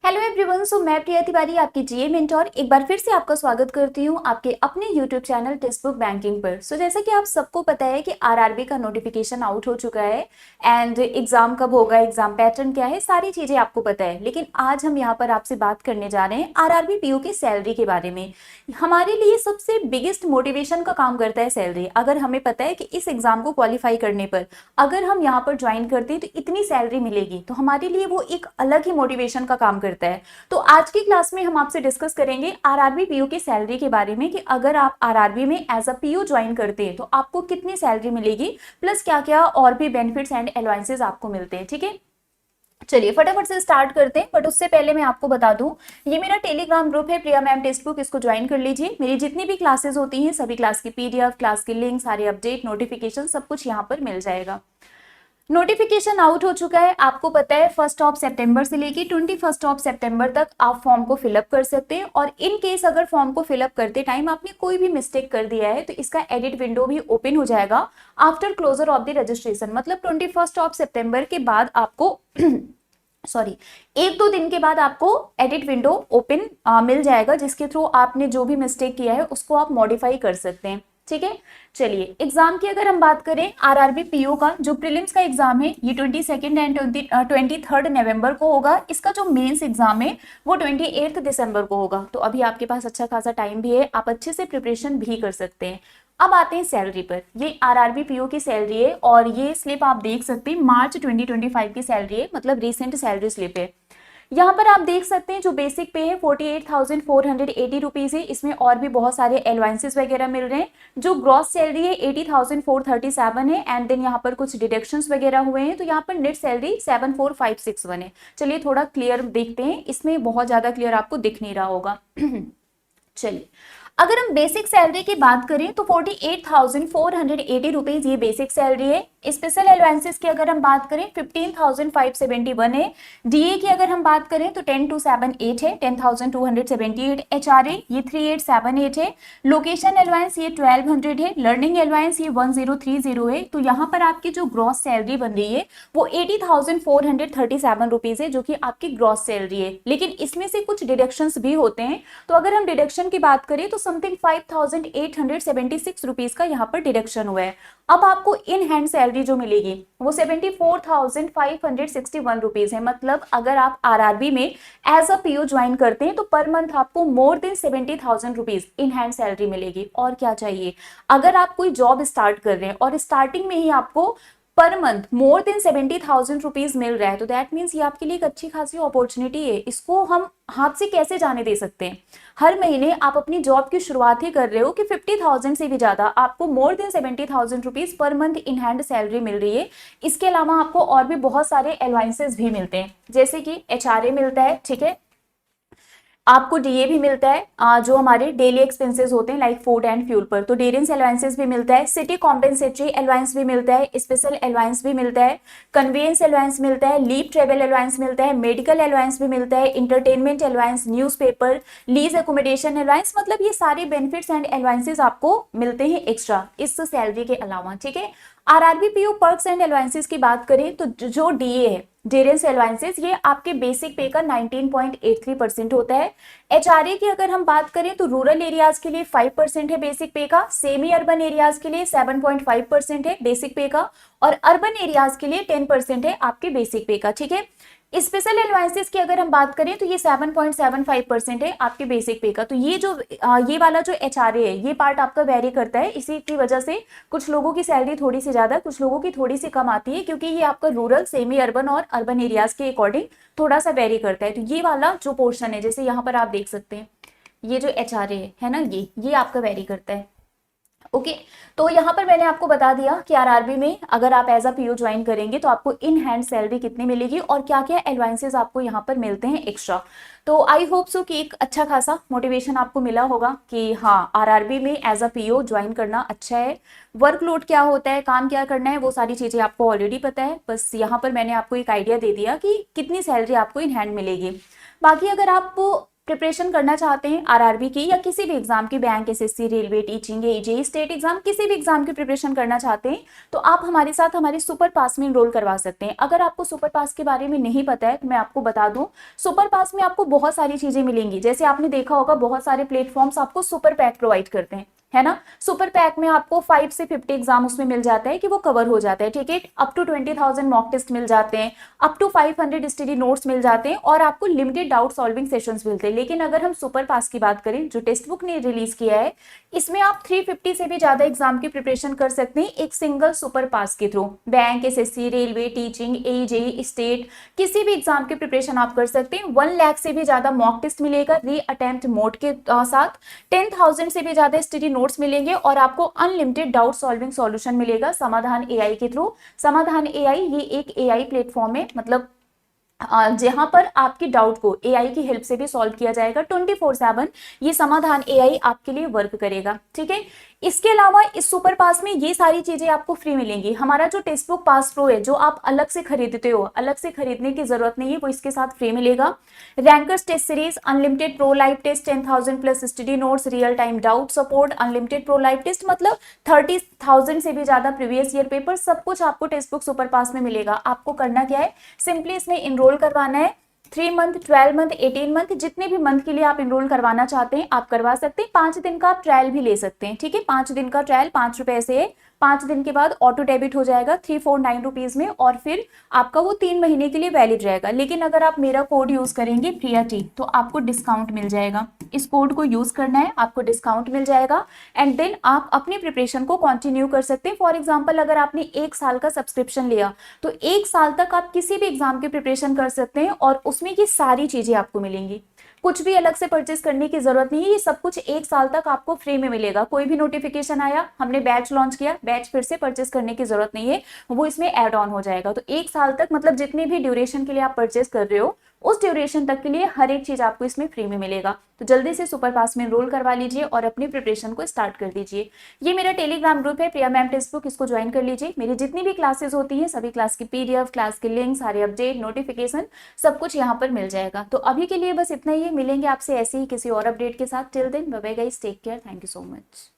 Hello everyone. सो मैं प्रिया तिवारी, आपकी जीए mentor, एक बार फिर से आपका स्वागत करती हूँ आपके अपने YouTube channel text book banking पर। सो जैसा कि आप सबको पता है कि आरआरबी का नोटिफिकेशन आउट हो चुका है एंड एग्जाम कब होगा, एग्जाम पैटर्न क्या है, सारी चीजें आपको पता है। लेकिन आज हम यहाँ पर आपसे बात करने जा रहे हैं आरआरबी पीओ की सैलरी के बारे में। हमारे लिए सबसे बिगेस्ट मोटिवेशन का काम करता है सैलरी। अगर हमें पता है कि इस एग्जाम को क्वालिफाई करने पर अगर हम यहाँ पर ज्वाइन करते हैं तो इतनी सैलरी मिलेगी, तो हमारे लिए वो एक अलग ही मोटिवेशन का काम करता है। तो आज की क्लास में हम आपसे डिस्कस करेंगे आरआरबी पीओ की सैलरी के बारे में कि अगर आप आरआरबी में एज अ पीओ ज्वाइन करते हैं तो आपको कितनी सैलरी मिलेगी, प्लस क्या क्या और भी बेनिफिट्स एंड अलाउंसेस आपको मिलते हैं। ठीक है, चलिए फटाफट से स्टार्ट करते हैं। बट उससे पहले मैं आपको बता दूं, ये मेरा टेलीग्राम ग्रुप है प्रिया मैम टेक्स्ट बुक, इसको ज्वाइन कर लीजिए। मेरी जितनी भी क्लासेस होती हैं सभी क्लास की पीडीएफ, क्लास की लिंक, सारे अपडेट, नोटिफिकेशन सब कुछ यहाँ पर मिल जाएगा। नोटिफिकेशन आउट हो चुका है, आपको पता है 1 सितंबर से लेके 21 सितंबर तक आप फॉर्म को फिलअप कर सकते हैं। और इन केस अगर फॉर्म को फिलअप करते टाइम आपने कोई भी मिस्टेक कर दिया है तो इसका एडिट विंडो भी ओपन हो जाएगा after closure of the registration. मतलब 21 सितंबर के बाद आपको सॉरी, 1-2 दिन के बाद आपको एडिट विंडो ओपन मिल जाएगा, जिसके थ्रू आपने जो भी मिस्टेक किया है उसको आप मॉडिफाई कर सकते हैं। ठीक है, चलिए एग्जाम की अगर हम बात करें, आरआरबी पीओ का जो प्रीलिम्स का एग्जाम है ये 22 एंड 23 नवंबर को होगा। इसका जो मेंस एग्जाम है वो 28 दिसंबर को होगा। तो अभी आपके पास अच्छा खासा टाइम भी है, आप अच्छे से प्रिपरेशन भी कर सकते हैं। अब आते हैं सैलरी पर। ये आरआरबी पीओ की सैलरी है और ये स्लिप आप देख सकते हैं मार्च 2025 की सैलरी है, मतलब रिसेंट सैलरी स्लिप है। यहाँ पर आप देख सकते हैं जो बेसिक पे है 48,480 रुपीज है। इसमें और भी बहुत सारे एलवांसेस वगैरह मिल रहे हैं। जो ग्रॉस सैलरी है 80,437 है एंड देन यहाँ पर कुछ डिडक्शंस वगैरह हुए हैं, तो यहाँ पर नेट सैलरी 74,561 है। चलिए थोड़ा क्लियर देखते हैं, इसमें बहुत ज्यादा क्लियर आपको दिख नहीं रहा होगा। चलिए अगर हम बेसिक सैलरी की बात करें तो 48,480 रुपीज ये बेसिक सैलरी है। स्पेशल एलवांसेस की अगर हम बात करें 15,571 है। डीए की अगर हम बात करें तो 10,278 है, 10,278। एचआरए ये 3,878 है। लोकेशन एलवांस ये 1,200 है। लर्निंग एलवांस ये 1,030 है। तो यहाँ पर आपकी जो ग्रॉस सैलरी बन रही है वो 80,437 रुपीज है, जो कि आपकी ग्रॉस सैलरी है। लेकिन इसमें से कुछ डिडक्शंस भी होते हैं, तो अगर हम डिडक्शन की बात करें तो समथिंग 5,876 रुपीज का यहाँ पर डिडक्शन हुआ है। अब आपको इन हैंड सैलरी जो मिलेगी वो 74,561 रुपीज है। मतलब अगर आप आरआरबी में एज अ पीओ ज्वाइन करते हैं तो पर मंथ आपको more than 70,000 rupees in hand salary मिलेगी। और क्या चाहिए? अगर आप कोई जॉब स्टार्ट कर रहे हैं और स्टार्टिंग में ही आपको पर मंथ मोर देन 70,000 रुपीज मिल रहा है, तो दैट मीन्स ये आपके लिए एक अच्छी खासी अपॉर्चुनिटी है। इसको हम हाथ से कैसे जाने दे सकते हैं? हर महीने आप अपनी जॉब की शुरुआत ही कर रहे हो कि 50,000 से भी ज्यादा आपको more than 70,000 rupees per month in hand salary मिल रही है। इसके अलावा आपको और भी बहुत सारे अलाउंसेस भी मिलते हैं, जैसे कि एचआरए मिलता है, ठीक है, आपको डीए भी मिलता है, जो हमारे डेली एक्सपेंसेस होते हैं लाइक फूड एंड फ्यूल पर, तो डेरेंस अलाउंसेस भी मिलता है। सिटी कॉम्पेंसेटरी अलाउंस भी मिलता है, स्पेशल अलाउंस भी मिलता है, कन्वेंस अलाउंस मिलता है, लीव ट्रेवल अलाउंस मिलता है, मेडिकल अलाउंस भी मिलता है, entertainment allowance, newspaper, lease accommodation allowance. मतलब ये सारे बेनिफिट्स एंड अलाउंसेस आपको मिलते हैं एक्स्ट्रा इस सैलरी के अलावा। ठीक है, RRB PO perks and allowances की बात करें तो जो डीए है, डेरेंस अलाउंसेस, ये आपके बेसिक पे का 19.83% होता है। एचआरए की अगर हम बात करें तो रूरल एरियाज के लिए 5% है बेसिक पे का, सेमी अर्बन एरियाज के लिए 7.5% है बेसिक पे का, और अर्बन एरियाज के लिए 10% है आपके बेसिक पे का। ठीक है, स्पेशल अलाउंसेस की अगर हम बात करें तो ये 7.75% है आपके बेसिक पे का। तो ये वाला जो एचआरए है ये पार्ट आपका वेरी करता है। इसी की वजह से कुछ लोगों की सैलरी थोड़ी सी ज्यादा, कुछ लोगों की थोड़ी सी कम आती है, क्योंकि ये आपका रूरल, सेमी अर्बन और अर्बन एरियाज के अकॉर्डिंग थोड़ा सा वेरी करता है। तो ये वाला जो पोर्शन है, जैसे यहाँ पर आप देख सकते हैं, ये जो एचआरए है ना, ये आपका वेरी करता है। ओके, तो यहाँ पर मैंने आपको बता दिया कि आरआरबी में अगर आप एज अ पीओ ज्वाइन करेंगे तो आपको इन हैंड सैलरी कितनी मिलेगी और क्या क्या अलाउंसेस आपको यहाँ पर मिलते हैं एक्स्ट्रा। तो आई होप सो कि एक अच्छा खासा मोटिवेशन आपको मिला होगा कि हाँ, आरआरबी में एज अ पीओ ज्वाइन करना अच्छा है। वर्कलोड क्या होता है, काम क्या करना है, वो सारी चीजें आपको ऑलरेडी पता है। बस यहाँ पर मैंने आपको एक आइडिया दे दिया कि कितनी सैलरी आपको इन हैंड मिलेगी। बाकी अगर आप प्रिपरेशन करना चाहते हैं आरआरबी की या किसी भी एग्जाम की, bank, SSC, railway, teaching, AJE, state exam, किसी भी एग्जाम की प्रिपरेशन करना चाहते हैं तो आप हमारे साथ हमारे सुपर पास में एनरोल करवा सकते हैं। अगर आपको सुपर पास के बारे में नहीं पता है तो मैं आपको बता दूं, सुपर पास में आपको बहुत सारी चीजें मिलेंगी। जैसे आपने देखा होगा बहुत सारे प्लेटफॉर्म्स आपको सुपर पैक प्रोवाइड करते हैं, है ना। सुपर पैक में आपको 5 से 50 एग्जाम उसमें मिल जाता है कि वो कवर हो जाता है, ठीक है। अप टू 20,000 मॉक टेस्ट मिल जाते हैं, अप टू 500 स्टडी नोट्स मिल जाते हैं और आपको लिमिटेड डाउट सॉल्विंग सेशंस मिलते हैं। लेकिन अगर हम सुपर पास की बात करें जो टेक्स्ट बुक ने रिलीज किया है, इसमें आप 350 से भी ज्यादा एग्जाम की प्रिपरेशन कर सकते हैं एक सिंगल सुपर पास के through. Bank, SSC, railway, teaching, AJE, state, किसी भी एग्जाम की प्रिपरेशन आप कर सकते हैं। 1 लाख से भी ज्यादा मॉक टेस्ट मिलेगा री अटेम्प्ट मोड के साथ, 10,000 से भी ज्यादा स्टडी नोट्स मिलेंगे और आपको अनलिमिटेड डाउट सॉल्विंग सॉल्यूशन मिलेगा समाधान एआई के थ्रू। समाधान एआई ये एक एआई प्लेटफॉर्म है, मतलब जहां पर आपकी डाउट को एआई की हेल्प से भी सॉल्व किया जाएगा 24/7। ये समाधान एआई आपके लिए वर्क करेगा, ठीक है। इसके अलावा इस सुपर पास में ये सारी चीजें आपको फ्री मिलेंगी। हमारा जो टेक्स्ट बुक पास प्रो है जो आप अलग से खरीदते हो, अलग से खरीदने की जरूरत नहीं है, वो इसके साथ फ्री मिलेगा। Rankers test series, unlimited pro live test, 10,000 plus study notes, real time doubt support, unlimited pro live test, मतलब 30,000 से भी ज्यादा प्रीवियस ईयर पेपर, सब कुछ आपको टेक्स्ट बुक सुपर पास में मिलेगा। आपको करना क्या है, सिंपली इसमें इनरोल करवाना है। 3 मंथ, 12 मंथ, 18 मंथ, जितने भी मंथ के लिए आप इनरोल करवाना चाहते हैं आप करवा सकते हैं। 5 दिन का आप ट्रायल भी ले सकते हैं, ठीक है। 5 दिन का ट्रायल 5 रुपए से है। 5 दिन के बाद ऑटो डेबिट हो जाएगा 349 रुपीज में और फिर आपका वो 3 महीने के लिए वैलिड रहेगा। लेकिन अगर आप मेरा कोड यूज करेंगे प्रिया टी तो आपको डिस्काउंट मिल जाएगा। इस कोड को यूज करना है, आपको डिस्काउंट मिल जाएगा एंड देन आप अपनी प्रिपरेशन को कंटिन्यू कर सकते हैं। फॉर एग्जांपल अगर आपने 1 साल का सब्सक्रिप्शन लिया तो 1 साल तक आप किसी भी एग्जाम की प्रिपरेशन कर सकते हैं और उसमें ये सारी चीजें आपको मिलेंगी। कुछ भी अलग से परचेस करने की जरूरत नहीं है, ये सब कुछ 1 साल तक आपको फ्री में मिलेगा। कोई भी नोटिफिकेशन आया, हमने बैच लॉन्च किया, बैच फिर से परचेस करने की जरूरत नहीं है, वो इसमें ऐड ऑन हो जाएगा। तो 1 साल तक मतलब जितने भी ड्यूरेशन के लिए आप परचेस कर रहे हो उस ड्यूरेशन तक के लिए हर एक चीज आपको इसमें फ्री में मिलेगा। तो जल्दी से सुपर पास में एनरोल करवा लीजिए और अपनी प्रिपरेशन को स्टार्ट कर दीजिए। ये मेरा टेलीग्राम ग्रुप है प्रिया मैम टेक्स्ट बुक, इसको ज्वाइन कर लीजिए। मेरी जितनी भी क्लासेस होती हैं सभी क्लास की पीडीएफ, क्लास के लिंक, सारे अपडेट, नोटिफिकेशन सब कुछ यहाँ पर मिल जाएगा। तो अभी के लिए बस इतना ही है, मिलेंगे आपसे ऐसे ही किसी और अपडेट के साथ। Till then bye bye guys, take care, thank you so much.